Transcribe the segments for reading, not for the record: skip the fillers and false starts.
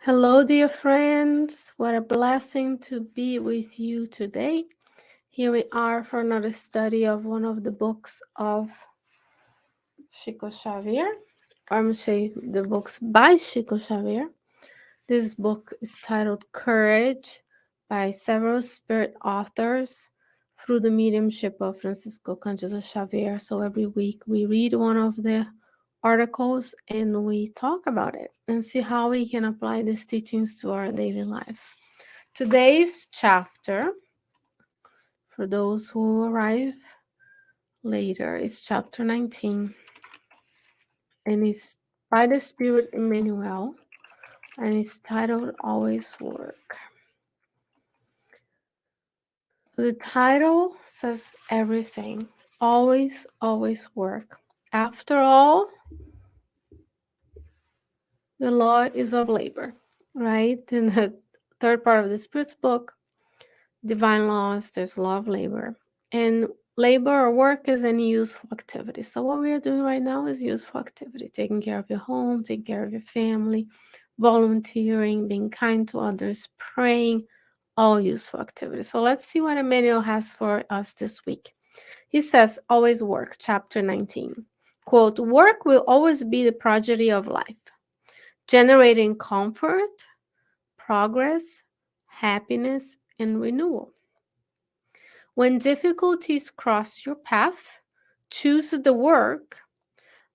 Hello, dear friends. What a blessing to be with you today. Here we are for another study of one of the books of Chico Xavier, or I'm say the books by Chico Xavier. This book is titled Courage by several spirit authors through the mediumship of Francisco Cândido Xavier. So every week we read one of the articles and we talk about it and see how we can apply these teachings to our daily lives. Today's chapter, for those who arrive later, is chapter 19, and it's by the Spirit Emmanuel, and it's titled Always Work. The title says everything. Always, always work. After all, the law is of labor, right? In the third part of the Spirit's book, Divine Laws, there's law of labor. And labor or work is any useful activity. So what we are doing right now is useful activity, taking care of your home, taking care of your family, volunteering, being kind to others, praying, all useful activities. So let's see what Emmanuel has for us this week. He says, always work, chapter 19. Quote, work will always be the prodigy of life, generating comfort, progress, happiness, and renewal. When difficulties cross your path, choose the work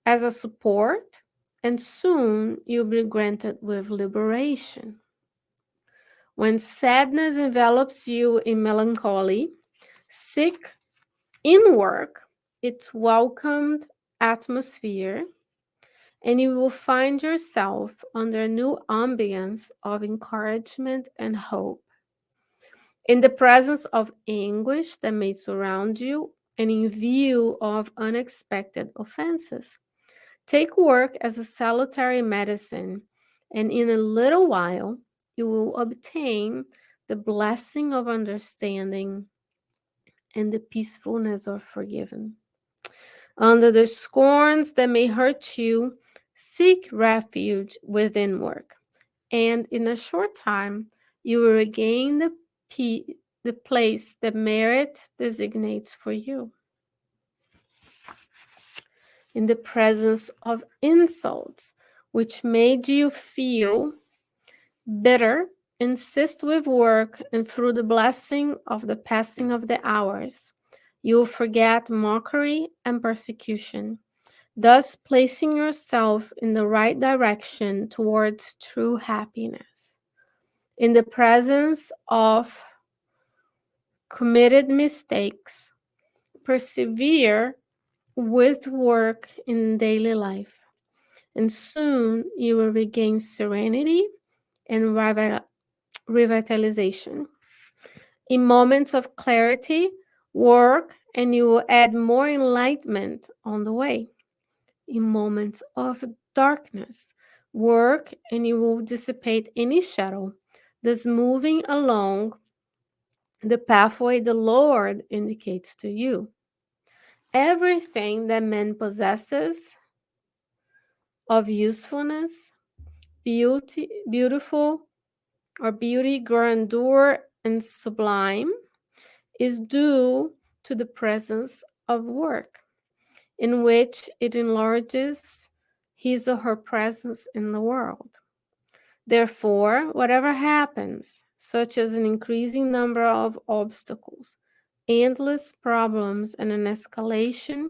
as a support, and soon you'll be granted with liberation. When sadness envelops you in melancholy, seek in work its welcomed atmosphere, and you will find yourself under a new ambience of encouragement and hope. In the presence of anguish that may surround you, and in view of unexpected offenses, take work as a salutary medicine, and in a little while you will obtain the blessing of understanding and the peacefulness of forgiving. Under the scorns that may hurt you, seek refuge within work, and in a short time you will regain the place that merit designates for you. In the presence of insults which made you feel bitter, insist with work, and through the blessing of the passing of the hours, you will forget mockery and persecution, thus placing yourself in the right direction towards true happiness. In the presence of committed mistakes, persevere with work in daily life, and soon you will regain serenity and revitalization. In moments of clarity, work and you will add more enlightenment on the way. In moments of darkness, work and you will dissipate any shadow, thus moving along the pathway the Lord indicates to you. Everything that man possesses of usefulness, beautiful, or beauty, grandeur, and sublime is due to the presence of work, in which it enlarges his or her presence in the world. Therefore, whatever happens, such as an increasing number of obstacles, endless problems, and an escalation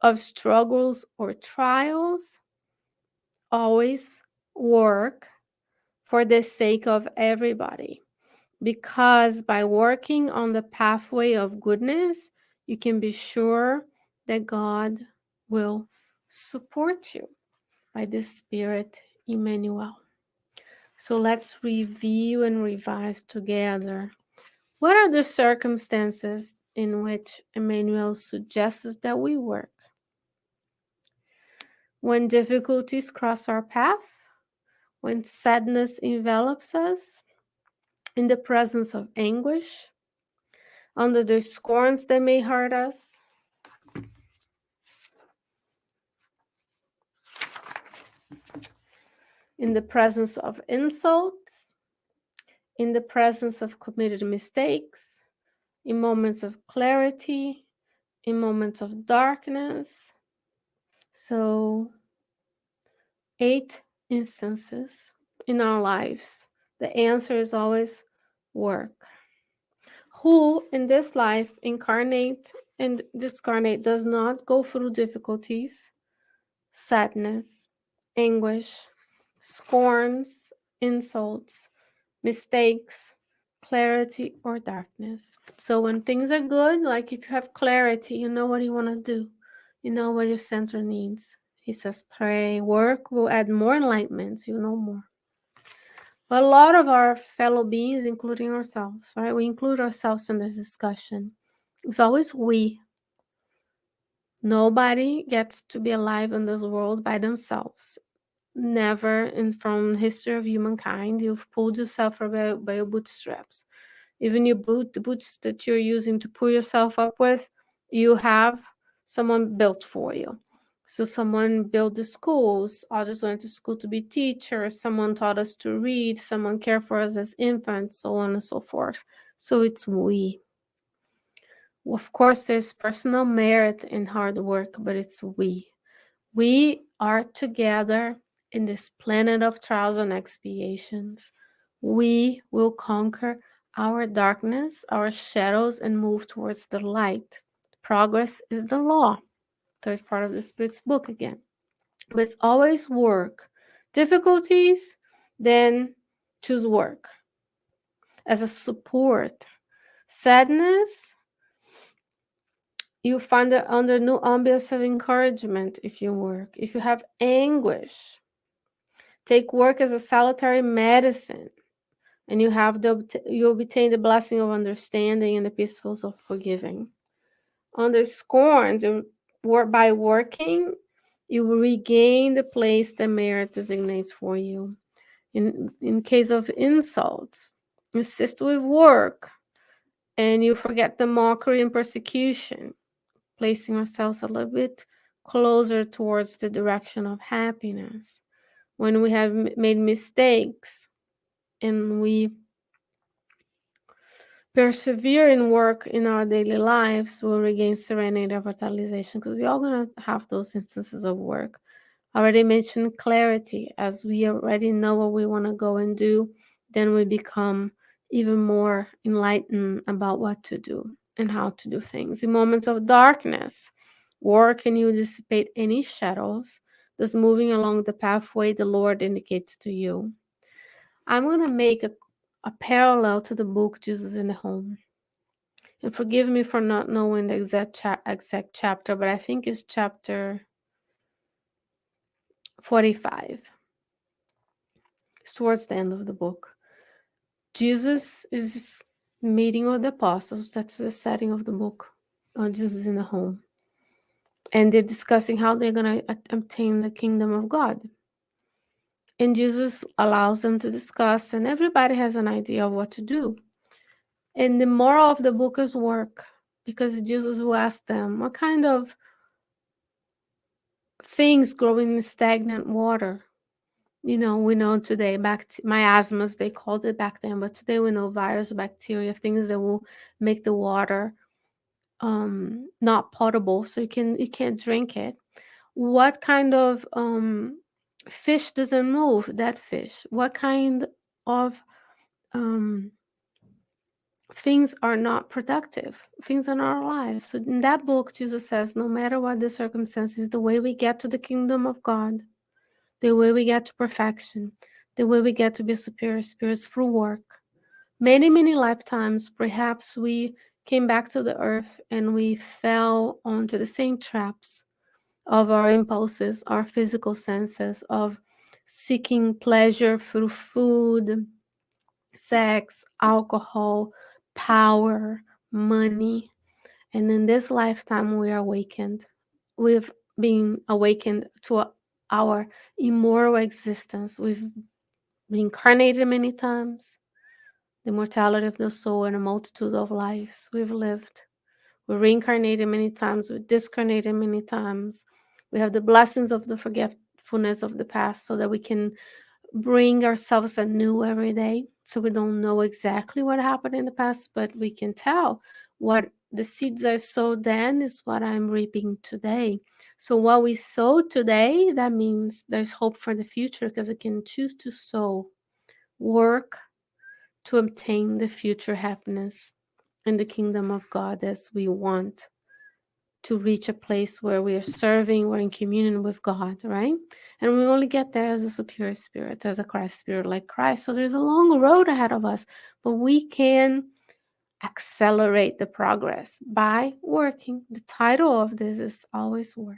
of struggles or trials, always work for the sake of everybody. Because by working on the pathway of goodness, you can be sure that God will support you by the Spirit Emmanuel. So let's review and revise together. What are the circumstances in which Emmanuel suggests that we work? When difficulties cross our path, when sadness envelops us, in the presence of anguish, under the scorns that may hurt us, in the presence of insults, in the presence of committed mistakes, in moments of clarity, in moments of darkness. So, 8 instances in our lives. The answer is always work. Who in this life incarnate and discarnate does not go through difficulties, sadness, anguish, scorns, insults, mistakes, clarity, or darkness. So when things are good, like if you have clarity, you know what you want to do, you know what your center needs. He says, pray, work will add more enlightenment, you know more. But a lot of our fellow beings, including ourselves, right? We include ourselves in this discussion. It's always we. Nobody gets to be alive in this world by themselves. Never in from history of humankind you've pulled yourself up by your bootstraps. Even the boots that you're using to pull yourself up with, you have someone built for you. So someone built the schools, others went to school to be teachers, someone taught us to read, someone cared for us as infants, so on and so forth. So it's we. Of course, there's personal merit in hard work, but it's we. We are together in this planet of trials and expiations. We will conquer our darkness, our shadows, and move towards the light. Progress is the law. Third part of the Spirit's book again. But it's always work. Difficulties, then choose work as a support. Sadness, you find it under new ambience of encouragement if you work. If you have anguish, take work as a salutary medicine, and you obtain the blessing of understanding and the peaceful of forgiving. Under scorns, by working, you will regain the place that merit designates for you. In case of insults, insist with work, and you forget the mockery and persecution, placing ourselves a little bit closer towards the direction of happiness. When we have made mistakes and we persevere in work in our daily lives, we'll regain serenity and vitalization, because we're all going to have those instances of work. I already mentioned clarity. As we already know what we want to go and do, then we become even more enlightened about what to do and how to do things. In moments of darkness, work and you dissipate any shadows that's moving along the pathway the Lord indicates to you. I'm going to make a parallel to the book Jesus in the Home. And forgive me for not knowing the exact chapter, but I think it's chapter 45. It's towards the end of the book. Jesus is meeting with the apostles. That's the setting of the book. Jesus in the Home. And they're discussing how they're going to obtain the kingdom of God. And Jesus allows them to discuss, and everybody has an idea of what to do. And the moral of the book is work, because Jesus will ask them, what kind of things grow in stagnant water? We know today, miasmas, they called it back then, but today we know virus, bacteria, things that will make the water not potable, so you can't drink it. What kind of fish doesn't move? That fish. What kind of things are not productive? Things in our life. So in that book, Jesus says, no matter what the circumstances, the way we get to the kingdom of God, the way we get to perfection, the way we get to be superior spirits through work. Many, many lifetimes, perhaps we came back to the earth and we fell onto the same traps of our impulses, our physical senses, of seeking pleasure through food, sex, alcohol, power, money. And in this lifetime, we are awakened. We've been awakened to our immortal existence. We've reincarnated many times, the mortality of the soul, and a multitude of lives we've lived. We're reincarnated many times, we're discarnated many times. We have the blessings of the forgetfulness of the past so that we can bring ourselves anew every day. So we don't know exactly what happened in the past, but we can tell what the seeds I sowed then is what I'm reaping today. So what we sow today, that means there's hope for the future because I can choose to sow, work to obtain the future happiness in the kingdom of God as we want to reach a place where we are serving, we're in communion with God, right? And we only get there as a superior spirit, as a Christ spirit like Christ. So there's a long road ahead of us, but we can accelerate the progress by working. The title of this is always work.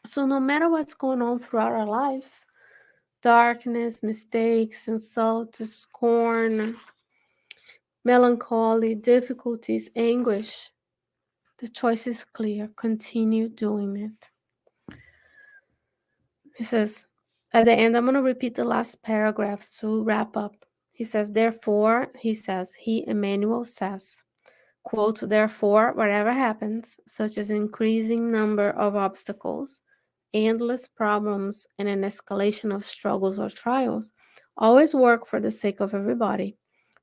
So no matter what's going on throughout our lives, darkness, mistakes, insults, scorn, melancholy, difficulties, anguish, the choice is clear. Continue doing it. He says, at the end, I'm going to repeat the last paragraphs to wrap up. He says, therefore, he, Emmanuel, says, quote, therefore, whatever happens, such as increasing number of obstacles, endless problems, and an escalation of struggles or trials, always work for the sake of everybody,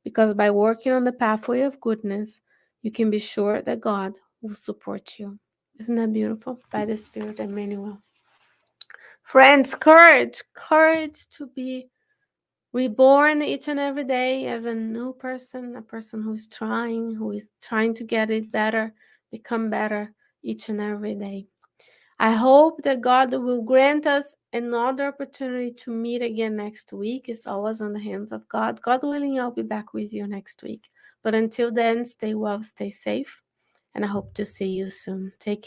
because by working on the pathway of goodness, you can be sure that God will support you. Isn't that beautiful? By the Spirit, Emmanuel. Friends, courage to be reborn each and every day as a new person, a person who is trying to get it better, become better each and every day. I hope that God will grant us another opportunity to meet again next week. It's always on the hands of God. God willing, I'll be back with you next week. But until then, stay well, stay safe, and I hope to see you soon. Take care.